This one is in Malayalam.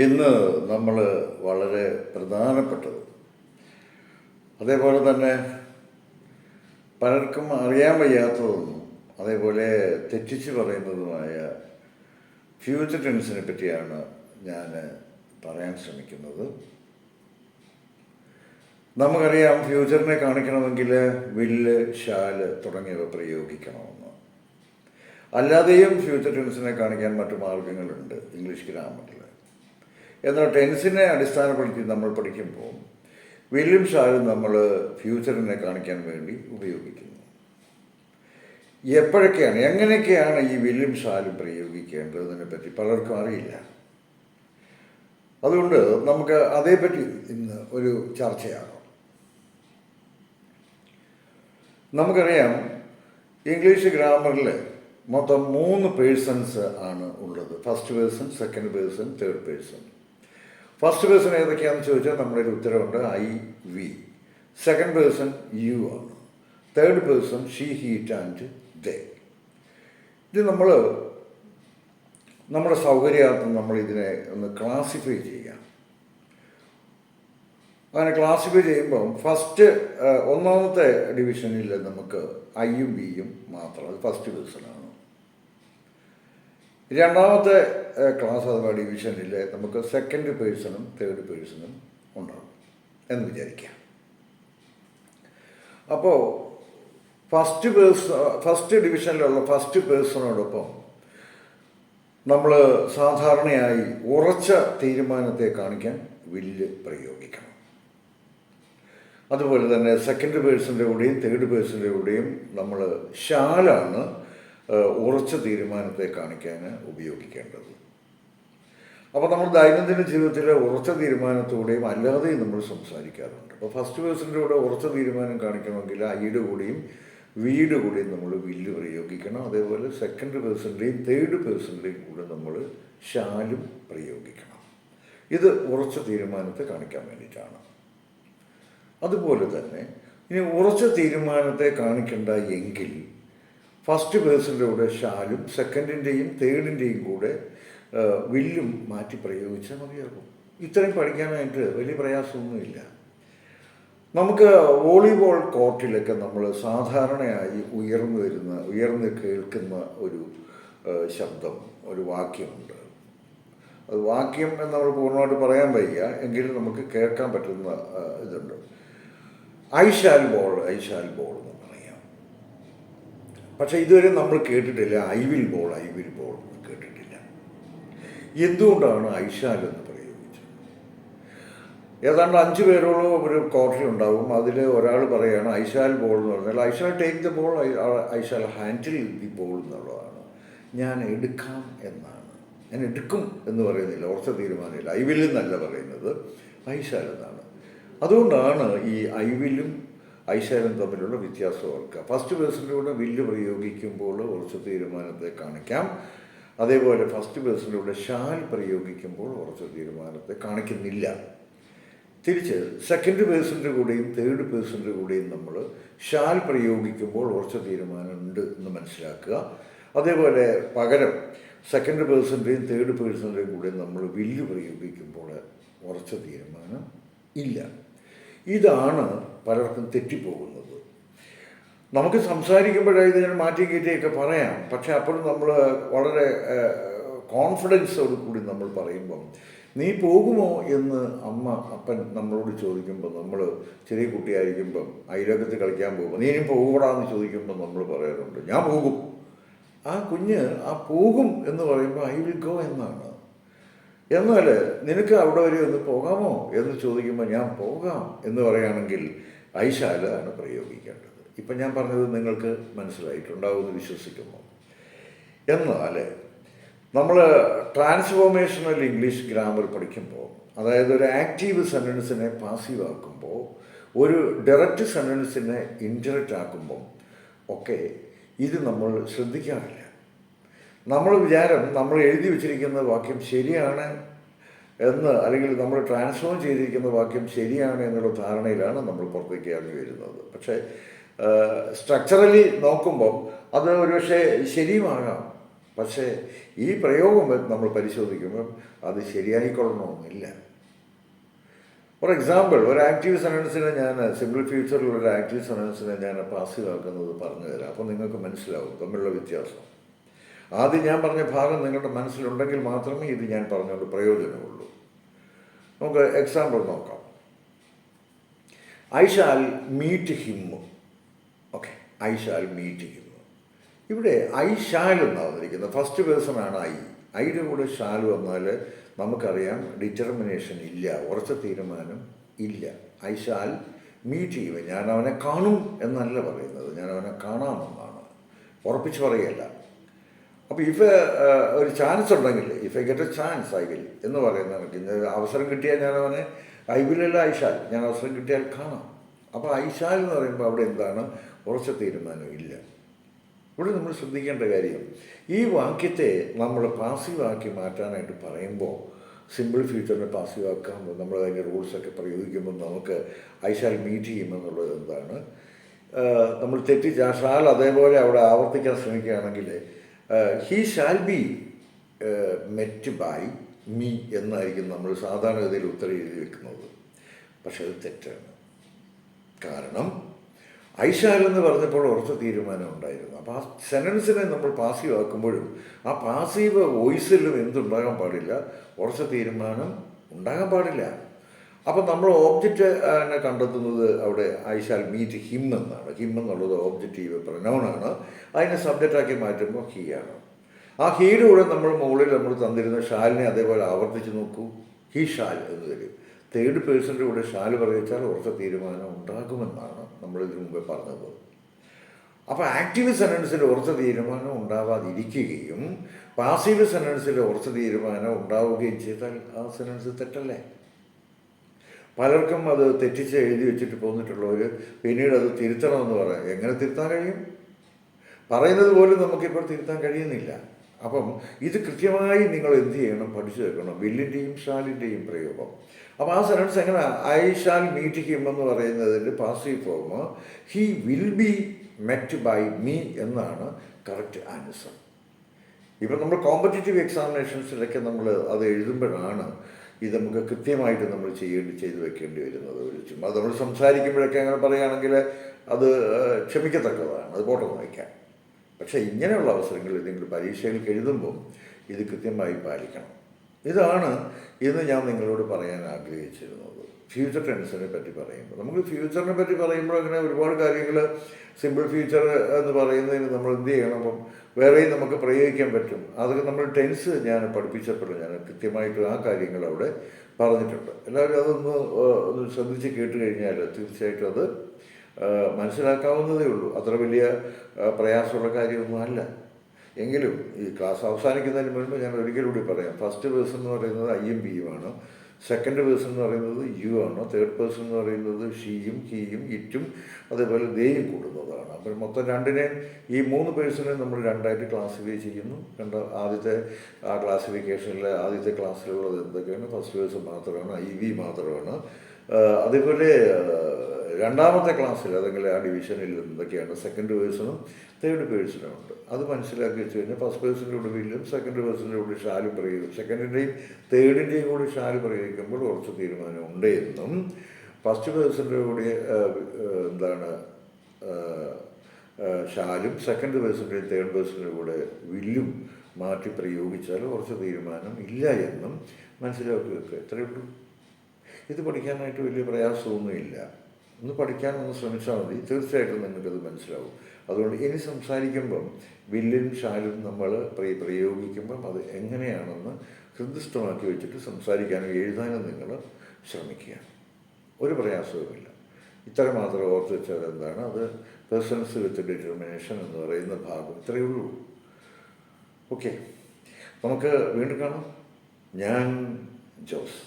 ഇന്ന് നമ്മൾ വളരെ പ്രധാനപ്പെട്ടത്, അതേപോലെ തന്നെ പലർക്കും അറിയാൻ വയ്യാത്തതൊന്നും അതേപോലെ തെറ്റിച്ച് പറയുന്നതുമായ ഫ്യൂച്ചർ ടെൻസിനെ പറ്റിയാണ് ഞാൻ പറയാൻ ശ്രമിക്കുന്നത്. നമുക്കറിയാം, ഫ്യൂച്ചറിനെ കാണിക്കണമെങ്കിൽ വില്ല്, ഷാല് തുടങ്ങിയവ പ്രയോഗിക്കണമെന്ന്. അല്ലാതെയും ഫ്യൂച്ചർ ടെൻസിനെ കാണിക്കാൻ മറ്റു മാർഗങ്ങളുണ്ട് ഇംഗ്ലീഷ് ഗ്രാമറിൽ. എന്നാൽ ടെൻസിനെ അടിസ്ഥാനപ്പെടുത്തി നമ്മൾ പഠിക്കുമ്പോൾ വില്ലും ഷാലും നമ്മൾ ഫ്യൂച്ചറിനെ കാണിക്കാൻ വേണ്ടി ഉപയോഗിക്കുന്നു. എപ്പോഴൊക്കെയാണ്, എങ്ങനെയൊക്കെയാണ് ഈ വില്ലും ഷാലും പ്രയോഗിക്കേണ്ടതിനെ പറ്റി പലർക്കും അറിയില്ല. അതുകൊണ്ട് നമുക്ക് അതേപ്പറ്റി ഇന്ന് ഒരു ചർച്ചയാകാം. നമുക്കറിയാം, ഇംഗ്ലീഷ് ഗ്രാമറിൽ മൊത്തം 3 പേഴ്സൺസ് ആണ് ഉള്ളത്. First person, second person, third person. First person ഏതൊക്കെയാണെന്ന് ചോദിച്ചാൽ നമ്മുടെ ഒരു ഉത്തരവുണ്ട്, I, we. Second person you ആണ്. Third person she, he it and they. ഇത് നമ്മുടെ സൗകര്യാർത്ഥം നമ്മൾ ഇതിനെ ഒന്ന് ക്ലാസിഫൈ ചെയ്യാം. അങ്ങനെ ക്ലാസിഫൈ ചെയ്യുമ്പം ഒന്നാമത്തെ ഡിവിഷനിൽ നമുക്ക് ഐയും ബിയും മാത്രം, അത് ഫസ്റ്റ് പേഴ്സണാണ്. രണ്ടാമത്തെ ക്ലാസ് അഥവാ ഡിവിഷനിൽ നമുക്ക് സെക്കൻഡ് പേഴ്സണും തേർഡ് പേഴ്സണും ഉണ്ടാകും എന്ന് വിചാരിക്കാം. അപ്പോൾ ഫസ്റ്റ് ഡിവിഷനിലുള്ള ഫസ്റ്റ് പേഴ്സണോടൊപ്പം നമ്മൾ സാധാരണയായി ഉറച്ച തീരുമാനത്തെ കാണിക്കാൻ വില്ല് പ്രയോഗിക്കണം. അതുപോലെ തന്നെ സെക്കൻഡ് പേഴ്സൻ്റെ കൂടെയും തേർഡ് പേഴ്സൻ്റെ കൂടെയും നമ്മൾ ഷാലാണ് ഉറച്ച തീരുമാനത്തെ കാണിക്കാൻ ഉപയോഗിക്കേണ്ടത്. അപ്പോൾ നമ്മൾ ദൈനംദിന ജീവിതത്തിൽ ഉറച്ച തീരുമാനത്തോടെയും അല്ലാതെയും നമ്മൾ സംസാരിക്കാറുണ്ട്. അപ്പോൾ ഫസ്റ്റ് പേഴ്സൻ്റെ കൂടെ ഉറച്ച തീരുമാനം കാണിക്കണമെങ്കിൽ ഐയുടെ കൂടെയും വിയുടെ കൂടെയും നമ്മൾ വില്ല് പ്രയോഗിക്കണം. അതേപോലെ സെക്കൻഡ് പേഴ്സൻ്റെയും തേർഡ് പേഴ്സൻ്റെയും കൂടെ നമ്മൾ ഷാലും പ്രയോഗിക്കണം. ഇത് ഉറച്ച തീരുമാനത്തെ കാണിക്കാൻ വേണ്ടിയിട്ടാണ്. അതുപോലെ തന്നെ ഇനി ഉറച്ച തീരുമാനത്തെ കാണിക്കേണ്ട എങ്കിൽ ഫസ്റ്റ് പേഴ്സൻ്റെ കൂടെ ഷാലും സെക്കൻഡിൻ്റെയും തേർഡിൻ്റെയും കൂടെ വില്ലും മാറ്റി പ്രയോഗിച്ചാൽ മതിയാകും. ഇത്രയും പഠിക്കാനായിട്ട് വലിയ പ്രയാസമൊന്നുമില്ല. നമുക്ക് വോളിബോൾ കോർട്ടിലൊക്കെ നമ്മൾ സാധാരണയായി ഉയർന്ന് കേൾക്കുന്ന ഒരു ശബ്ദം, ഒരു വാക്യമുണ്ട്. അത് വാക്യം എന്ന് നമ്മൾ പൂർണ്ണമായിട്ട് പറയാൻ വയ്യ, എങ്കിലും നമുക്ക് കേൾക്കാൻ പറ്റുന്ന ഇതുണ്ട്. ഐ ഷാൽ ബോൾ എന്ന് പറയാം. പക്ഷേ ഇതുവരെ നമ്മൾ കേട്ടിട്ടില്ല ഐ വിൽ ബോൾ കേട്ടിട്ടില്ല. എന്തുകൊണ്ടാണ് ഐ ഷാൽ എന്ന് പ്രയോഗിച്ചത്? ഏതാണ്ട് 5 പേരോളം ഒരു കോർട്ടിലുണ്ടാവും. അതിൽ ഒരാൾ പറയുകയാണ് ഐ ഷാൽ ബോൾ എന്ന് പറഞ്ഞാൽ I shall take the ball, I shall handle the ball എന്നുള്ളതാണ്. ഞാൻ എടുക്കാം എന്നാണ്. ഞാൻ എടുക്കും എന്ന് പറയുന്നില്ല, ഉറച്ച തീരുമാനമില്ല. ഐ വിൽ എന്നല്ല പറയുന്നത്, ഐ ഷാൽ എന്നാണ്. അതുകൊണ്ടാണ് ഈ ഐ വില്ലും ഐ ഷാലും തമ്മിലുള്ള വ്യത്യാസം ഓർക്കുക. ഫസ്റ്റ് പേഴ്സൻ്റെ കൂടെ വില്ല് പ്രയോഗിക്കുമ്പോൾ ഉറച്ച തീരുമാനത്തെ കാണിക്കാം. അതേപോലെ ഫസ്റ്റ് പേഴ്സൻ്റെ കൂടെ ഷാൽ പ്രയോഗിക്കുമ്പോൾ ഉറച്ച തീരുമാനത്തെ കാണിക്കുന്നില്ല. തിരിച്ച് സെക്കൻഡ് പേഴ്സൻ്റെ കൂടെയും തേർഡ് പേഴ്സൻ്റെ കൂടെയും നമ്മൾ ഷാൽ പ്രയോഗിക്കുമ്പോൾ ഉറച്ച തീരുമാനം ഉണ്ട് എന്ന് മനസ്സിലാക്കുക. അതേപോലെ പകരം സെക്കൻഡ് പേഴ്സൻ്റെയും തേർഡ് പേഴ്സൻ്റെയും കൂടെ നമ്മൾ വില്ല് പ്രയോഗിക്കുമ്പോൾ ഉറച്ച തീരുമാനം ഇല്ല. ഇതാണ് പലർക്കും തെറ്റിപ്പോകുന്നത്. നമുക്ക് സംസാരിക്കുമ്പോഴേ ഇതിനെ മാറ്റി കയറ്റിയൊക്കെ പറയാം. പക്ഷെ അപ്പോഴും നമ്മൾ വളരെ കോൺഫിഡൻസോട് കൂടി നമ്മൾ പറയുമ്പം നീ പോകുമോ എന്ന് അപ്പൻ നമ്മളോട് ചോദിക്കുമ്പോൾ, നമ്മൾ ചെറിയ കുട്ടിയായിരിക്കുമ്പം അയലോകത്ത് കളിക്കാൻ പോകുമ്പോൾ നീ ഇനി പോകൂടാന്ന് ചോദിക്കുമ്പോൾ നമ്മൾ പറയാറുണ്ട് ഞാൻ പോകും. ആ കുഞ്ഞ് ആ പോകും എന്ന് പറയുമ്പോൾ ഐ വിൽ ഗോ എന്നാണ്. എന്നാൽ നിനക്ക് അവിടെ വരെ ഒന്ന് പോകാമോ എന്ന് ചോദിക്കുമ്പോൾ ഞാൻ പോകാം എന്ന് പറയുകയാണെങ്കിൽ ഐശാലാണ് പ്രയോഗിക്കേണ്ടത്. ഇപ്പം ഞാൻ പറഞ്ഞത് നിങ്ങൾക്ക് മനസ്സിലായിട്ടുണ്ടാവുമെന്ന് വിശ്വസിക്കുന്നു. എന്നാൽ നമ്മൾ ട്രാൻസ്ഫോർമേഷണൽ ഇംഗ്ലീഷ് ഗ്രാമർ പഠിക്കുമ്പോൾ, അതായത് ഒരു ആക്റ്റീവ് സെൻറ്റൻസിനെ പാസീവ് ആക്കുമ്പോൾ, ഒരു ഡയറക്റ്റ് സെൻറ്റൻസിനെ ഇൻഡയറക്റ്റ് ആക്കുമ്പോൾ ഒക്കെ ഇത് നമ്മൾ ശ്രദ്ധിക്കാറില്ല. നമ്മൾ നമ്മൾ എഴുതി വച്ചിരിക്കുന്ന വാക്യം ശരിയാണ് എന്ന്, അല്ലെങ്കിൽ നമ്മൾ ട്രാൻസ്ഫോം ചെയ്തിരിക്കുന്ന വാക്യം ശരിയാണ് എന്നുള്ള ധാരണയിലാണ് നമ്മൾ പുറത്തേക്ക് ഇറങ്ങി വരുന്നത്. പക്ഷേ സ്ട്രക്ചറലി നോക്കുമ്പം അത് ഒരുപക്ഷെ ശരിയുമാകാം, പക്ഷേ ഈ പ്രയോഗം നമ്മൾ പരിശോധിക്കുമ്പോൾ അത് ശരിയായിക്കൊള്ളണമെന്നില്ല. ഫോർ എക്സാമ്പിൾ, ഒരു ആക്റ്റീവ് സെനൻസിനെ ഞാൻ സിമ്പിൾ ഫ്യൂച്ചറിലുള്ള ഒരു ആക്റ്റീവ് സെനൻസിനെ ഞാൻ പാസീവ് ആക്കുന്നത് പറഞ്ഞു തരാം. അപ്പോൾ നിങ്ങൾക്ക് മനസ്സിലാവും തമ്മിലുള്ള വ്യത്യാസം. ആദ്യം ഞാൻ പറഞ്ഞ ഭാഗം നിങ്ങളുടെ മനസ്സിലുണ്ടെങ്കിൽ മാത്രമേ ഇത് ഞാൻ പറഞ്ഞുകൊണ്ട് പ്രയോജനമുള്ളൂ. നമുക്ക് എക്സാമ്പിൾ നോക്കാം. I shall meet him. Okay, I shall meet him. ഇവിടെ ഐ ഷാൽ എന്നാണ് വന്നിരിക്കുന്നത്. ഫസ്റ്റ് പേഴ്സൺ ആണ് ഐ. ഐയുടെ കൂടെ ഷാൽ വന്നാൽ നമുക്കറിയാം ഡിറ്റർമിനേഷൻ ഇല്ല, ഉറച്ച തീരുമാനം ഇല്ല. I shall meet him. ഞാൻ അവനെ കാണും എന്നല്ല പറയുന്നത്, ഞാൻ അവനെ കാണാമെന്നാണ്, ഉറപ്പിച്ച് പറയുകയല്ല. അപ്പോൾ ഒരു ചാൻസ് ഉണ്ടെങ്കിൽ if I get A chance I will എന്ന് പറയുന്ന കണക്ക് അവസരം കിട്ടിയാൽ ഞാൻ അവനെ ഐ വില്ലല്ല ഐ ഷാൽ, ഞാൻ അവസരം കിട്ടിയാൽ കാണാം. അപ്പോൾ ഐ ഷാൽ എന്ന് പറയുമ്പോൾ അവിടെ എന്താണ്, ഉറച്ച തീരുമാനം ഇല്ല. ഇവിടെ നമ്മൾ ശ്രദ്ധിക്കേണ്ട കാര്യം, ഈ വാക്യത്തെ നമ്മൾ പാസീവാക്കി മാറ്റാനായിട്ട് പറയുമ്പോൾ, സിമ്പിൾ ഫ്യൂച്ചറിനെ പാസീവാക്കുമ്പോൾ നമ്മൾ അതിൻ്റെ റൂൾസൊക്കെ പ്രയോഗിക്കുമ്പോൾ നമുക്ക് ഐ ഷാൽ മീറ്റ് ചെയ്യുമെന്നുള്ളത് എന്താണ്, നമ്മൾ തെറ്റിച്ച് ആ ഷാൽ അതേപോലെ അവിടെ ആവർത്തിക്കാൻ ശ്രമിക്കുകയാണെങ്കിൽ he shall be met by me എന്നായിരിക്കും നമ്മൾ സാധാരണഗതിയിൽ ഉത്തരം എഴുതി വെക്കുന്നത്. പക്ഷെ അത് തെറ്റാണ്. കാരണം ഐഷാൽ എന്ന് പറഞ്ഞപ്പോൾ ഉറച്ച തീരുമാനം ഉണ്ടായിരുന്നു. അപ്പോൾ ആ സെനൻസിനെ നമ്മൾ പാസീവ് ആക്കുമ്പോഴും ആ പാസീവ് വോയിസിലും എന്തുണ്ടാകാൻ പാടില്ല, ഉറച്ച തീരുമാനം ഉണ്ടാകാൻ പാടില്ല. അപ്പം നമ്മൾ ഓബ്ജക്റ്റ് കണ്ടെത്തുന്നത് അവിടെ ഐ ഷാൽ മീറ്റ് ഹിം എന്നാണ്. ഹിം എന്നുള്ളത് ഓബ്ജക്റ്റീവ് പ്രൊനൗണാണ്. അതിനെ സബ്ജക്റ്റാക്കി മാറ്റുമ്പോൾ ഹീ ആണ്. ആ ഹീയുടെ കൂടെ നമ്മൾ മുകളിൽ നമ്മൾ തന്നിരുന്ന ഷാലിനെ അതേപോലെ ആവർത്തിച്ച് നോക്കൂ, ഹീ ഷാൽ എന്ന് തരും. തേർഡ് പേഴ്സൻ്റെ കൂടെ ഷാൽ പറയിച്ചാൽ ഉറച്ച തീരുമാനം ഉണ്ടാകുമെന്നാണ് നമ്മൾ ഇതിനു മുമ്പേ പറഞ്ഞത്. അപ്പോൾ ആക്റ്റീവ് സെനൻസിൽ ഉറച്ച തീരുമാനം ഉണ്ടാവാതിരിക്കുകയും പാസീവ് സെനൻസിൽ ഉറച്ച തീരുമാനം ഉണ്ടാവുകയും ചെയ്താൽ ആ സെനൻസ് തെറ്റല്ലേ? പലർക്കും അത് തെറ്റിച്ച് എഴുതി വെച്ചിട്ട് പോന്നിട്ടുള്ളവർ പിന്നീട് അത് തിരുത്തണമെന്ന് പറയാം. എങ്ങനെ തിരുത്താൻ കഴിയും? പറയുന്നത് പോലും നമുക്കിപ്പോൾ തിരുത്താൻ കഴിയുന്നില്ല. അപ്പം ഇത് കൃത്യമായി നിങ്ങൾ എന്ത് ചെയ്യണം, പഠിച്ചു വെക്കണം, വില്ലിൻ്റെയും ഷാലിൻ്റെയും പ്രയോഗം. അപ്പോൾ ആ സെനൻസ് എങ്ങനെ, ഐ ഷാൽ മീറ്റ് ഹിം എന്ന് പറയുന്നതിൻ്റെ passive form he will be met by me എന്നാണ് കറക്റ്റ് ആൻസർ. ഇപ്പം നമ്മൾ കോമ്പറ്റേറ്റീവ് എക്സാമിനേഷൻസിലൊക്കെ നമ്മൾ അത് എഴുതുമ്പോഴാണ് ഇത് നമുക്ക് കൃത്യമായിട്ട് നമ്മൾ ചെയ്തു വെക്കേണ്ടി വരുന്നത്. ചുമ്മാ നമ്മൾ സംസാരിക്കുമ്പോഴൊക്കെ അങ്ങനെ പറയുകയാണെങ്കിൽ അത് ക്ഷമിക്കത്തക്കതാണ്, അത് പോട്ടെന്ന് വയ്ക്കാം. പക്ഷേ ഇങ്ങനെയുള്ള അവസരങ്ങളിൽ നിങ്ങൾ പരീക്ഷകൾക്ക് എഴുതുമ്പം ഇത് കൃത്യമായി പാലിക്കണം. ഇതാണ് ഇന്ന് ഞാൻ നിങ്ങളോട് പറയാൻ ആഗ്രഹിച്ചിരുന്നത്. ഫ്യൂച്ചർ ടെൻസിനെ പറ്റി പറയുമ്പോൾ, നമുക്ക് ഫ്യൂച്ചറിനെ പറ്റി പറയുമ്പോൾ അങ്ങനെ ഒരുപാട് കാര്യങ്ങൾ, സിമ്പിൾ ഫ്യൂച്ചർ എന്ന് പറയുന്നതിന് നമ്മൾ എന്ത് ചെയ്യണം, അപ്പം വേറെയും നമുക്ക് പ്രയോഗിക്കാൻ പറ്റും. അതൊക്കെ നമ്മൾ ടെൻസ് ഞാൻ പഠിപ്പിച്ചപ്പോൾ ഞാൻ കൃത്യമായിട്ട് ആ കാര്യങ്ങൾ അവിടെ പറഞ്ഞിട്ടുണ്ട്. എല്ലാവരും അതൊന്ന് ശ്രദ്ധിച്ച് കേട്ട് കഴിഞ്ഞാൽ തീർച്ചയായിട്ടും അത് മനസ്സിലാക്കാവുന്നതേ ഉള്ളൂ. അത്ര വലിയ പ്രയാസമുള്ള കാര്യമൊന്നും അല്ല. എങ്കിലും ഈ ക്ലാസ് അവസാനിക്കുന്നതിന് മുൻപ് ഞാൻ ഒരിക്കൽ കൂടി പറയാം. ഫസ്റ്റ് പേഴ്സൺ എന്ന് പറയുന്നത് ഐയും ബിയുമാണ്, സെക്കൻഡ് പേഴ്സൺ എന്ന് പറയുന്നത് യു ആണ്, തേർഡ് പേഴ്സൺ എന്ന് പറയുന്നത് ഷീയും ഹീയും ഇറ്റും അതേപോലെ ദേയും കൂടുന്നതാണ്. അപ്പോൾ മൊത്തം രണ്ടിനെയും ഈ മൂന്ന് പേഴ്സണെ നമ്മൾ രണ്ടായിട്ട് ക്ലാസിഫൈ ചെയ്യുന്നു. ആദ്യത്തെ ആ ക്ലാസിഫിക്കേഷനിലെ ആദ്യത്തെ ക്ലാസ്സിലുള്ളത് എന്തൊക്കെയാണ്, ഫസ്റ്റ് പേഴ്സൺ മാത്രമാണ്, ഐ വി മാത്രമാണ്. അതേപോലെ രണ്ടാമത്തെ ക്ലാസ്സിൽ അല്ലെങ്കിൽ ആ ഡിവിഷനിൽ എന്തൊക്കെയാണ്, സെക്കൻഡ് പേഴ്സണും തേർഡ് പേഴ്സണും ഉണ്ട്. അത് മനസ്സിലാക്കി വെച്ച് കഴിഞ്ഞാൽ ഫസ്റ്റ് പേഴ്സണിൻ്റെ കൂടെ വില്ലും സെക്കൻഡ് പേഴ്സണിൻ്റെ കൂടെ ഷാലും പ്രയോഗിക്കും. സെക്കൻഡിൻ്റെയും തേർഡിൻ്റെയും കൂടി ഷാൽ പ്രയോഗിക്കുമ്പോൾ കുറച്ച് തീരുമാനം ഉണ്ട് എന്നും, ഫസ്റ്റ് പേഴ്സണിൻ്റെ കൂടെ എന്താണ് ഷാലും സെക്കൻഡ് പേഴ്സണിൻ്റെയും തേർഡ് പേഴ്സണിൻ്റെ കൂടെ വില്ലും മാറ്റി പ്രയോഗിച്ചാൽ കുറച്ച് തീരുമാനം ഇല്ല എന്നും മനസ്സിലാക്കി വെക്കുക. എത്രയേ ഉള്ളൂ. ഇത് പഠിക്കാനായിട്ട് വലിയ പ്രയാസമൊന്നുമില്ല. ഒന്ന് പഠിക്കാനൊന്ന് ശ്രമിച്ചാൽ മതി, തീർച്ചയായിട്ടും നിങ്ങൾക്കത് മനസ്സിലാവും. അതുകൊണ്ട് ഇനി സംസാരിക്കുമ്പം വില്ലും ഷാലും നമ്മൾ പ്രയോഗിക്കുമ്പം അത് എങ്ങനെയാണെന്ന് ഹൃദയസ്ഥമാക്കി വെച്ചിട്ട് സംസാരിക്കാനും എഴുതാനും നിങ്ങൾ ശ്രമിക്കുക. ഒരു പ്രയാസവുമില്ല. ഇത്ര മാത്രം ഓർത്ത് വെച്ചാൽ എന്താണ്, അത് പേഴ്സൺസ് വിത്ത് ഡിറ്റർമിനേഷൻ എന്ന് പറയുന്ന ഭാഗം ഇത്രയേ ഉള്ളൂ. ഓക്കെ, നമുക്ക് വീണ്ടും കാണാം. ഞാൻ ജോസ്.